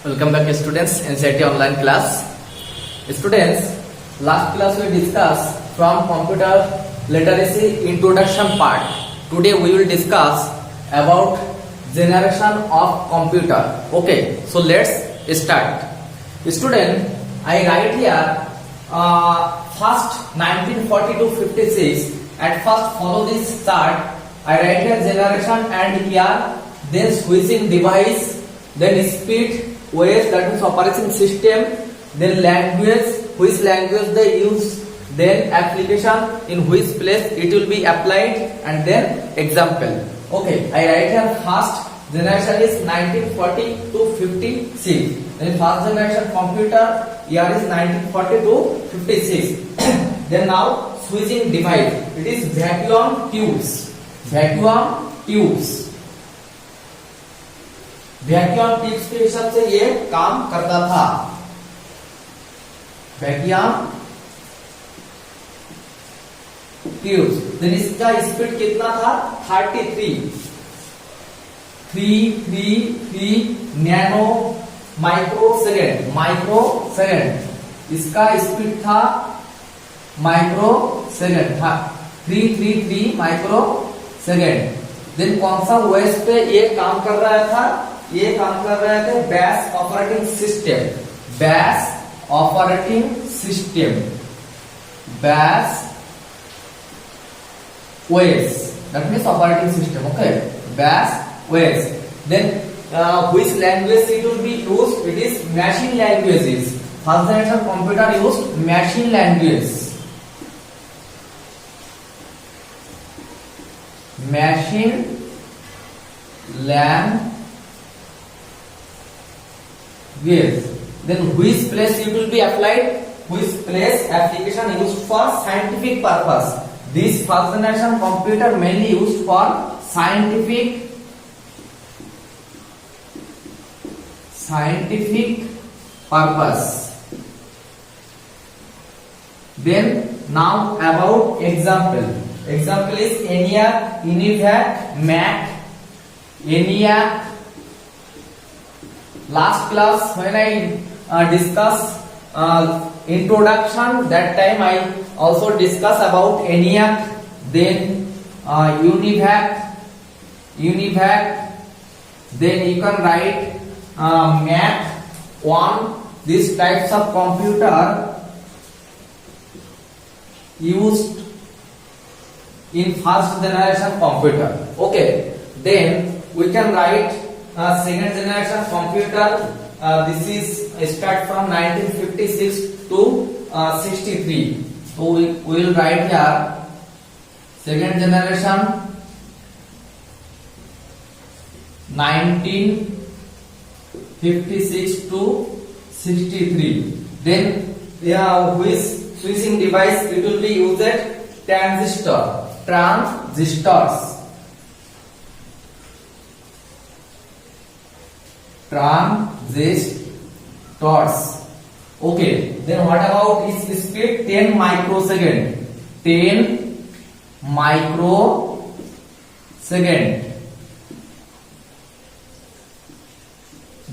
Welcome back students, NCERT online class. Students, last class we discussed from computer literacy introduction part. Today we will discuss about generation of computer. Okay, so let's start. Student, I write here first 1940 to 56. At first follow this chart. I write here generation and year, then switching device, then speed, OS, that means operating system, then language, which language they use, then application, in which place it will be applied, and then example. Okay, I write here first generation is 1940 to 56. Then first generation computer year is 1940 to 56. Then now switching device, it is vacuum tubes. Vacuum tubes. Vacuum tubes के हिसाब से ये काम करता था. Vacuum tubes. Then इसका speed कितना था? 33 नैनो माइक्रो सेकेंड. इसका स्पीड था माइक्रो सेकेंड था 333 माइक्रो सेकेंड. देन कौन सा ओएस पे ये काम कर रहा था? ये काम कर रहे थे bash operating system. Bash OS, that means operating system. Okay, bash OS. Then which language it will be used? It is machine languages. First generation computer used machine language. Then which place it will be applied? Which place application used for scientific purpose? This first generation computer mainly used for scientific purpose. Then now about example. Example is ENIAC, UNIVAC, MAC. ENIAC. Last class when I discuss introduction, that time I also discuss about ENIAC, then UNIVAC, then you can write MAC 1. These types of computer used in first generation computer. Okay, then we can write second generation computer. This is start from 1956 to 63. So we will write here second generation 1956 to 63. Then which switching device it will be used? Transistors. Okay, then what about its speed? 10 microsecond.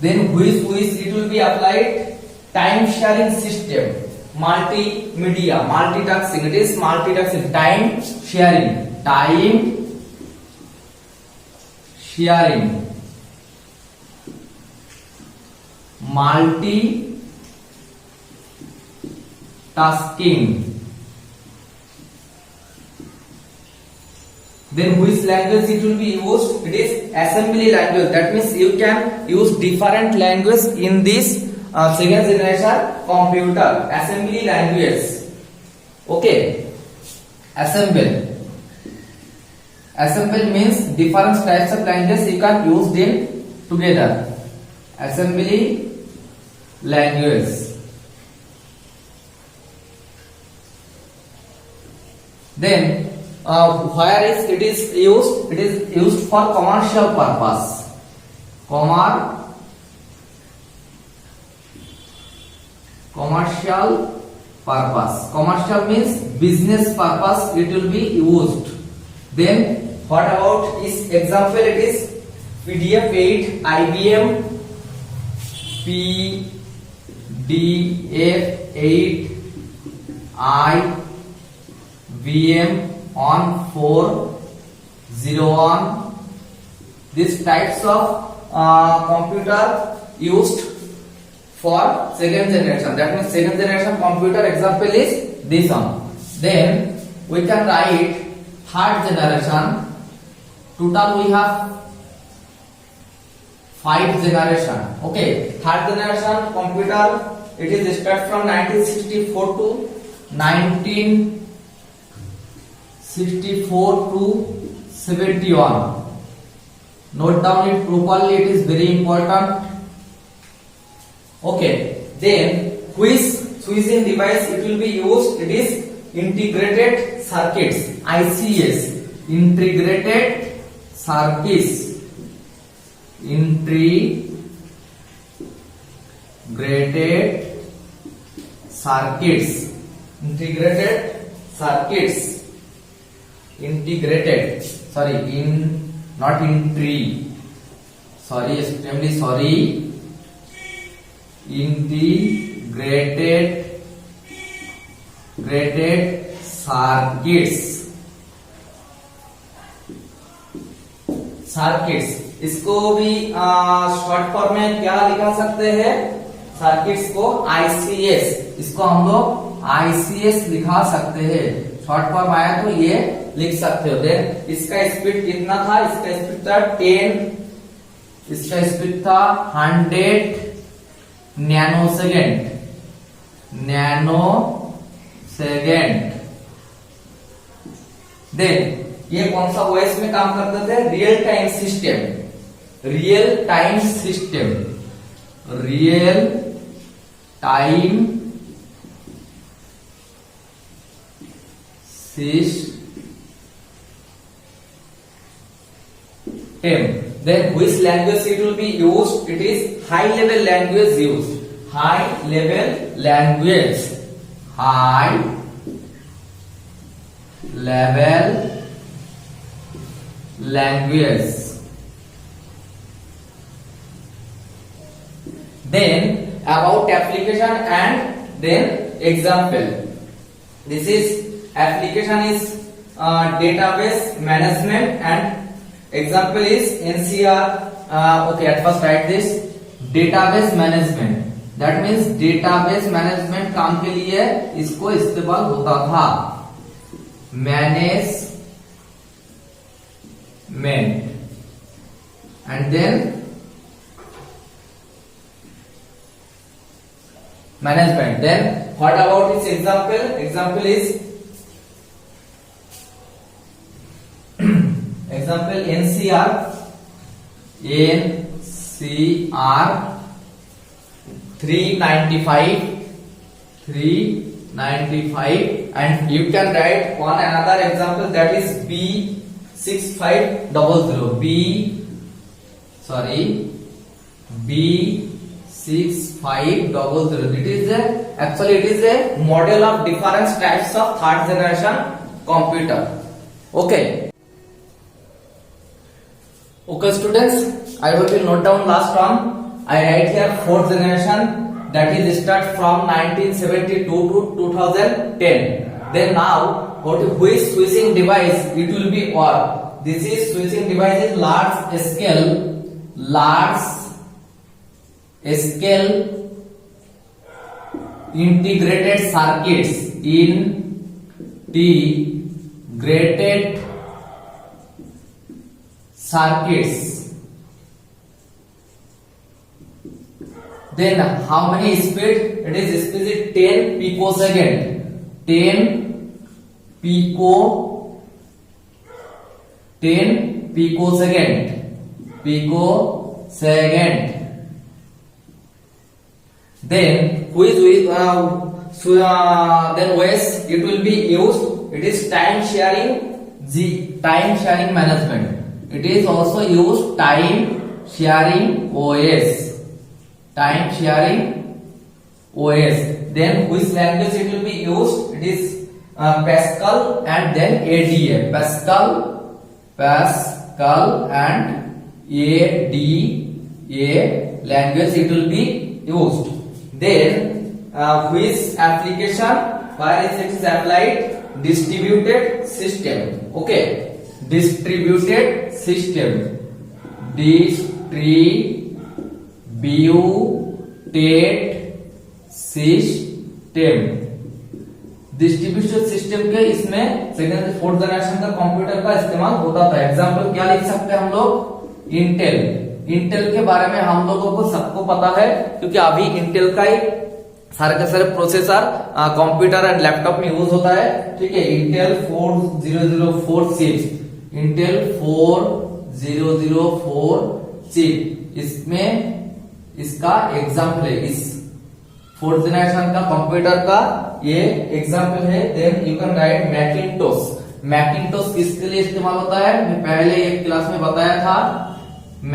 Then which it will be applied? Time sharing system. Multimedia, multitasking. It is multitasking. Time sharing. Multitasking. Then which language it will be used? It is assembly language. That means you can use different language in this second generation computer. Assembly language. Okay. Assemble means different types of languages you can use them together. Assembly language. Then where is it is used? It is used for commercial purpose. Commercial means business purpose it will be used. Then what about its example? It is PDF 8, IBM PDF8, IVM on 401. These types of computer used for second generation. That means second generation computer example is this one. Then we can write third generation. Total we have 5 generation. Okay, third generation computer, it is start from 1964 to 71. Note down it properly, it is very important. Okay, then which switching device it will be used? It is integrated circuits, ICS, integrated circuits, integrated circuits, इसको भी short form में क्या लिखा सकते हैं? Circuits को ICS, इसको हम लोग ICS लिखा सकते हैं. शॉर्ट फॉर्म आया तो ये लिख सकते हो. देन इसका स्पीड कितना था? इसका स्पीड था 10, इसका स्पीड था 100 नैनोसेकेंड. देन ये कौन सा ओएस में काम करते थे? Real time system. Then which language it will be used? It is high level language used. High level language. Then about application and then example. This is application is database management and example is NCR. Okay, at first write this database management. That means database management काम के लिए इसको इस्तेमाल होता था. Management and then management. Then what about its example? Example is example NCR 395 and you can write one another example, that is B6500. B6500. It is a model of different types of third generation computer. Okay students, I hope you note down last one. I write here fourth generation, that is start from 1972 to 2010. Then now which switching device it will be or? This is switching device is large scale integrated circuits. Then how many speed? It is speed is 10 picosecond. 10 picosecond. Then which then OS it will be used? It is time sharing management. It is also used time sharing OS. Then which language it will be used? It is Pascal and then ADA. Pascal and ADA language it will be used. Then which application where is it is applied? Distributed system. Okay, distributed system, distributed system, distribution system के इसमें second fourth generation का computer का इस्तेमाल होता था. Example क्या लिख सकते हैं हम लोग? इंटेल. इंटेल के बारे में हम लोगों को सबको पता है क्योंकि अभी इंटेल का ही सारे के सारे प्रोसेसर कंप्यूटर एंड लैपटॉप में यूज होता है. ठीक है, इंटेल 4004 चिप, इंटेल 4004 चिप इसमें इसका एग्जाम्पल है. इस फोर्थ जनरेशन का कंप्यूटर का ये एग्जाम्पल है. Then you can write Macintosh. Macintosh किसके लिए इस्तेमाल होता है? मैं पहले एक क्लास में बताया था.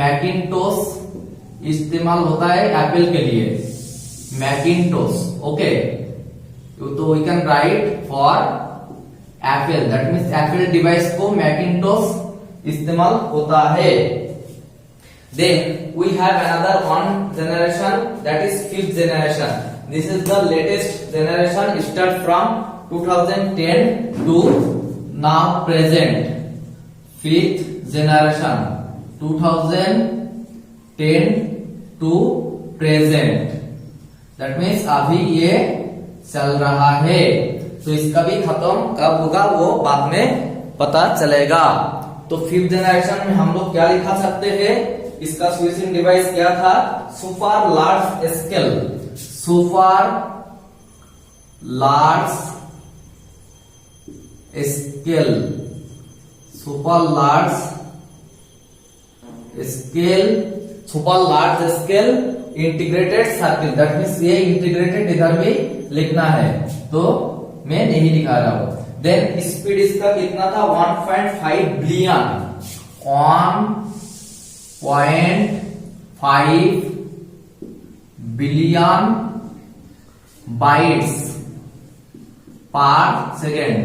मैकिंटोश इस्तेमाल होता है एप्पल के लिए. मैकिंटोश. ओके, तो we can write for Apple, that means Apple device को मैकिंटोश इस्तेमाल होता है. Then we have another one generation, that is fifth generation. This is the latest generation, start from 2010 to now present. Fifth generation 2010 to present. That means अभी ये चल रहा है. तो इसका भी खत्म कब होगा वो बाद में पता चलेगा. तो फिफ्थ जनरेशन में हम लोग क्या लिखा सकते हैं? इसका स्विचिंग डिवाइस क्या था? Super large scale. Super large scale, super large scale, super large scale integrated circuit. That means ये इंटीग्रेटेड इधर भी लिखना है तो मैं नहीं दिखा रहा हूं. देन स्पीड इसका कितना था? 1.5 बिलियन. 1.5 बिलियन बाइट्स पर सेकेंड.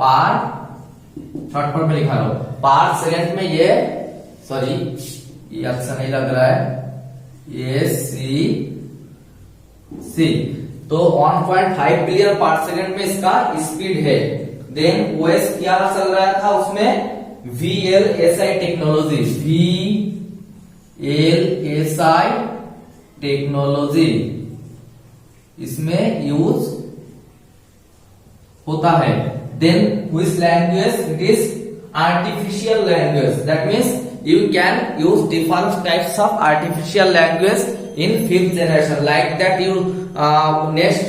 पर शॉर्टकट में लिखा रहा हूं पर सेकेंड में. ये सॉरी ये अच्छा नहीं लग रहा है. ये सी तो 1.5 बिलियन पर सेकेंड में इसका स्पीड है. देन ओएस क्या चल रहा था उसमें? VLSI technology. VLSI टेक्नोलॉजी इसमें यूज होता है. Then which language? It is artificial language. That means you can use different types of artificial language in fifth generation. Like that you next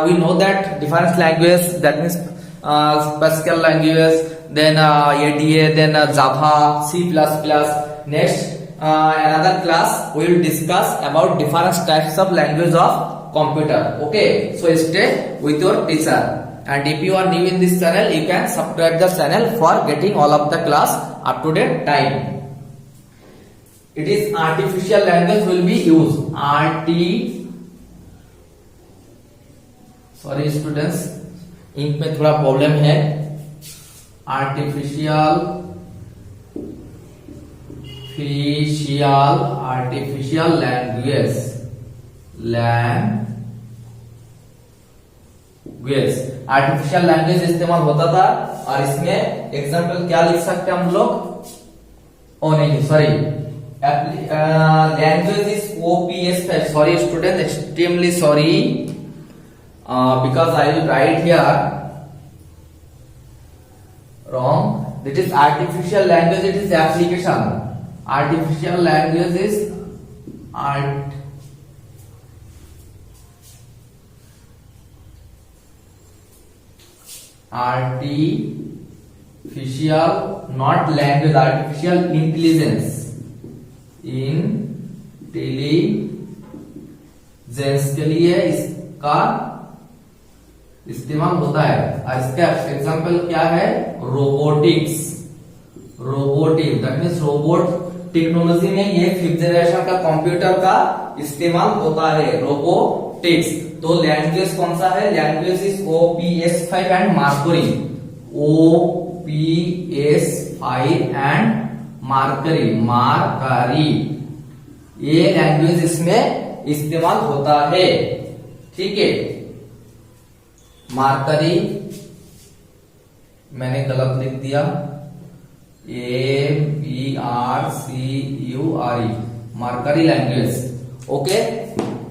we know that different language, that means Pascal language, then ADA, then Java, C++. Next another class we will discuss about different types of language of computer. Okay, so stay with your teacher, and if you are new in this channel you can subscribe the channel for getting all of the class up to date time. It is artificial language will be used. Sorry students, ink में थोड़ा problem है. Artificial language artificial language इस्तेमाल होता था. और इसमें example क्या लिख सकते हैं हम लोग? ओ नहीं sorry, language is OPS5. Sorry student, extremely sorry, because I will write here wrong. That is artificial language, it is application. Artificial language is artificial, not language, artificial intelligence. Intelligence के लिए इसका इस्तेमाल होता है. और इसका एग्जांपल क्या है? Robotics. That means robot technology में ये फिफ्थ जनरेशन का कंप्यूटर का इस्तेमाल होता है. रोबोटिक्स. तो लैंग्वेज कौन सा है? Language is OPS5 and Mercury. OPS5 and Mercury. ये लैंग्वेज इसमें इस्तेमाल होता है। ठीक है, मार्करी मैंने गलत लिख दिया, MERCURE, मार्करी लैंग्वेज। ओके,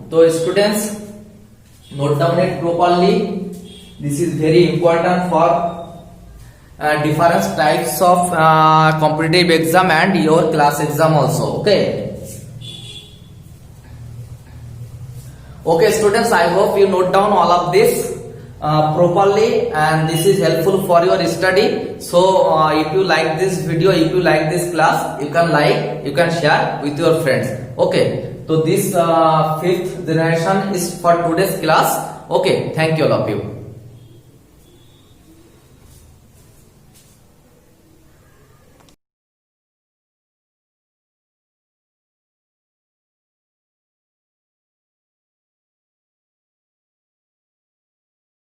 तो students note down it properly. This is very important for different types of competitive exam and your class exam also. Okay students, I hope you note down all of this properly and this is helpful for your study. So if you like this video, if you like this class, you can like, you can share with your friends. Okay, so this fifth generation is for today's class. Okay, thank you all of you.